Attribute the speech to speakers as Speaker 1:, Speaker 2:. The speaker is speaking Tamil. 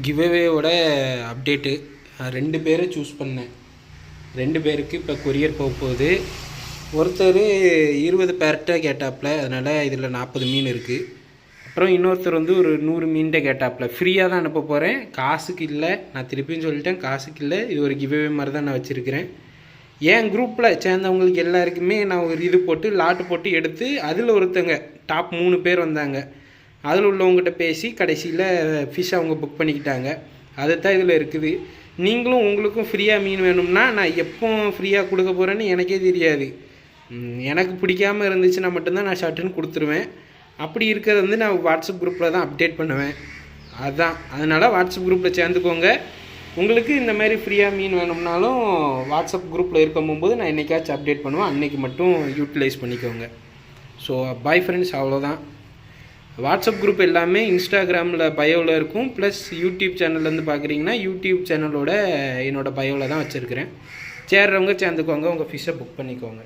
Speaker 1: கிவ்அவேவோட அப்டேட்டு 2 பேரை சூஸ் பண்ணேன். 2 பேருக்கு இப்போ கொரியர் போக போகுது. ஒருத்தர் 20 பேர்கிட்ட கேட்டாப்புல, அதனால் இதில் 40 மீன் இருக்குது. அப்புறம் இன்னொருத்தர் வந்து ஒரு 100 மீன்கிட்ட கேட்டாப்புல. ஃப்ரீயாக தான் அனுப்ப போகிறேன், காசுக்கு இல்லை. நான் திருப்பியும் சொல்லிட்டேன், காசுக்கு இல்லை. இது ஒரு கிவ்அவே மாதிரி தான் நான் வச்சுருக்கிறேன். என் குரூப்பில் சேர்ந்தவங்களுக்கு எல்லாருக்குமே நான் ஒரு இது போட்டு லாட்டு போட்டு எடுத்து அதில் ஒருத்தங்க டாப் 3 பேர் வந்தாங்க. அதில் உள்ளவங்ககிட்ட பேசி கடைசியில் ஃபிஷ் அவங்க புக் பண்ணிக்கிட்டாங்க. அதுதான் இதில் இருக்குது. நீங்களும் உங்களுக்கும் ஃப்ரீயாக மீன் வேணும்னா நான் எப்போ ஃப்ரீயாக கொடுக்க போகிறேன்னு எனக்கே தெரியாது. எனக்கு பிடிக்காமல் இருந்துச்சுன்னா மட்டும்தான் நான் ஷர்ட்டுன்னு கொடுத்துருவேன். அப்படி இருக்கிறது வந்து நான் வாட்ஸ்அப் குரூப்பில் தான் அப்டேட் பண்ணுவேன். அதனால் வாட்ஸ்அப் குரூப்பில் சேர்ந்துக்கோங்க. உங்களுக்கு இந்த மாதிரி ஃப்ரீயாக மீன் வேணும்னாலும் வாட்ஸ்அப் குரூப்பில் இருக்கும்போது நான் என்றைக்காச்சும் அப்டேட் பண்ணுவேன். அன்றைக்கி மட்டும் யூட்டிலைஸ் பண்ணிக்கோங்க. ஸோ பாய் ஃப்ரெண்ட்ஸ், அவ்வளோதான். வாட்ஸ்அப் குரூப் எல்லாமே இன்ஸ்டாகிராமில் பயோவில் இருக்கும். ப்ளஸ் யூடியூப் சேனல்லேருந்து பார்க்குறீங்கன்னா யூடியூப் சேனலோட என்னோடய பயோவில் தான் வச்சுருக்கிறேன். சேர்றவங்க சேர்ந்துக்கோங்க, உங்கள் ஃபிஷ்ஷை புக் பண்ணிக்கோங்க.